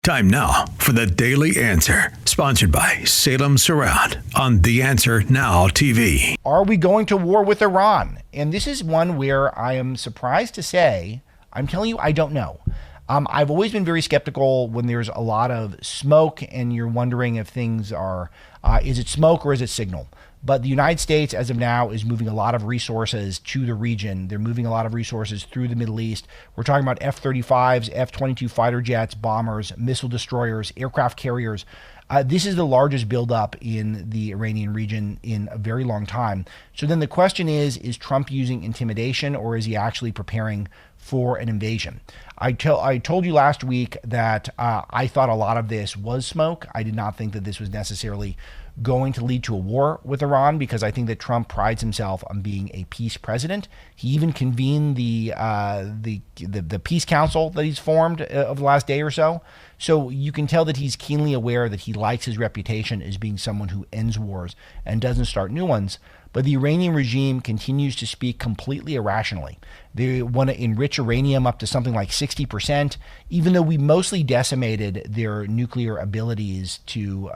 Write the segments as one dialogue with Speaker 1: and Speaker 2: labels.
Speaker 1: Time now for the Daily Answer, sponsored by Salem Surround on The Answer Now TV.
Speaker 2: Are we going to war with Iran? And this is one where I am surprised to say, I'm telling you, I don't know. I've always been very skeptical when there's a lot of smoke and you're wondering if things are, is it smoke or is it signal? But the United States, as of now, is moving a lot of resources to the region. They're moving a lot of resources through the Middle East. We're talking about F-35s, F-22 fighter jets, bombers, missile destroyers, aircraft carriers. This is the largest buildup in the Iranian region in a very long time. So then the question is Trump using intimidation or is he actually preparing for an invasion? I told you last week that I thought a lot of this was smoke. I did not think that this was necessarily going to lead to a war with Iran because I think that Trump prides himself on being a peace president. He even convened the peace council that he's formed over the last day or so. So you can tell that he's keenly aware that he likes his reputation as being someone who ends wars and doesn't start new ones. But the Iranian regime continues to speak completely irrationally. They want to enrich uranium up to something like 60%, even though we mostly decimated their nuclear abilities to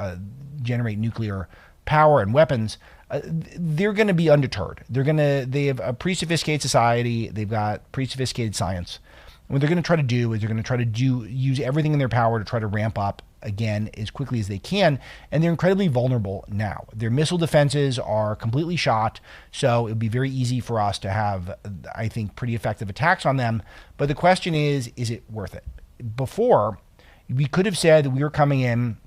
Speaker 2: generate nuclear power and weapons. They're going to be undeterred. They have a pre-sophisticated society. They've got pre-sophisticated science. What they're going to try to do is they're going to try to use everything in their power to try to ramp up again as quickly as they can, and they're incredibly vulnerable now. Their missile defenses are completely shot, so it would be very easy for us to have, I think, pretty effective attacks on them. But the question is it worth it? Before, we could have said that we were coming in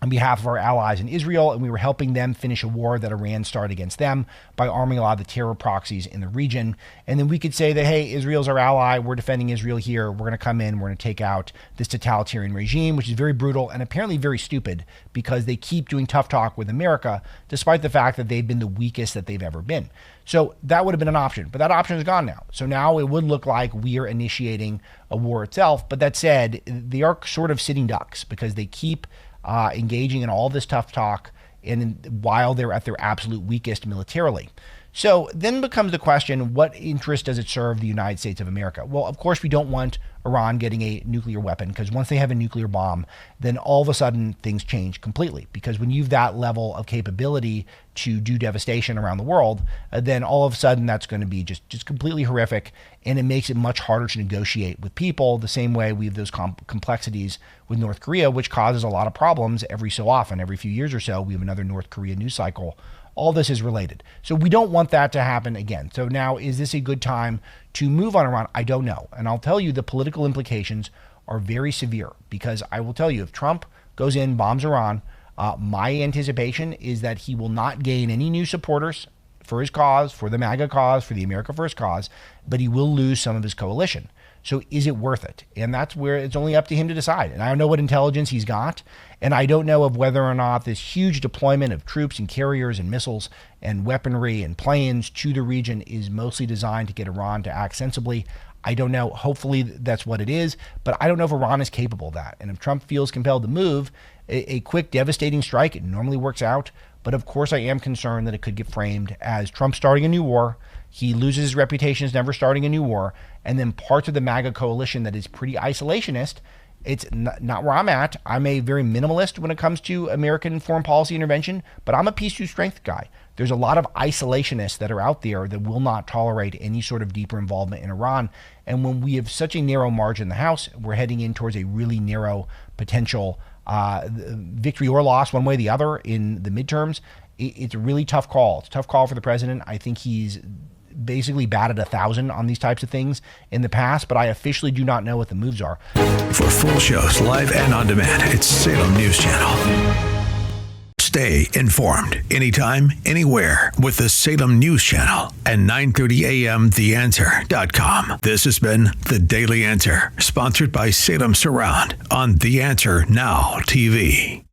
Speaker 2: on behalf of our allies in Israel, and we were helping them finish a war that Iran started against them by arming a lot of the terror proxies in the region. And then we could say that, hey, Israel's our ally, we're defending Israel here, we're going to come in, we're going to take out this totalitarian regime, which is very brutal and apparently very stupid because they keep doing tough talk with America, despite the fact that they've been the weakest that they've ever been. So that would have been an option, but that option is gone now. So now it would look like we are initiating a war itself. But that said, they are sort of sitting ducks because they keep engaging in all this tough talk and while they're at their absolute weakest militarily. So then becomes the question, what interest does it serve the United States of America? Well, of course, we don't want Iran getting a nuclear weapon because once they have a nuclear bomb, then all of a sudden things change completely. Because when you've that level of capability to do devastation around the world, then all of a sudden that's going to be just completely horrific, and it makes it much harder to negotiate with people the same way we have those complexities with North Korea, which causes a lot of problems every so often. Every few years or so, we have another North Korea news cycle. All this is related. So we don't want that to happen again. So now, is this a good time to move on Iran? I don't know. And I'll tell you the political implications are very severe because I will tell you if Trump goes in, bombs Iran, my anticipation is that he will not gain any new supporters for his cause, for the MAGA cause, for the America First cause, but he will lose some of his coalition. So is it worth it? And that's where it's only up to him to decide. And I don't know what intelligence he's got. And I don't know of whether or not this huge deployment of troops and carriers and missiles and weaponry and planes to the region is mostly designed to get Iran to act sensibly. I don't know. Hopefully that's what it is. But I don't know if Iran is capable of that. And if Trump feels compelled to move, a quick, devastating strike, it normally works out. But of course, I am concerned that it could get framed as Trump starting a new war. He loses his reputation as never starting a new war. And then parts of the MAGA coalition that is pretty isolationist, it's not where I'm at. I'm a very minimalist when it comes to American foreign policy intervention, but I'm a peace through strength guy. There's a lot of isolationists that are out there that will not tolerate any sort of deeper involvement in Iran. And when we have such a narrow margin in the House, we're heading in towards a really narrow potential victory or loss one way or the other in the midterms. It's a really tough call. It's a tough call for the president. I think he's basically batted 1,000 on these types of things in the past, but I officially do not know what the moves are.
Speaker 1: For full shows, live and on demand, it's Salem News Channel. Stay informed anytime, anywhere with the Salem News Channel and 9:30 a.m. TheAnswer.com. This has been The Daily Answer, sponsored by Salem Surround on The Answer Now TV.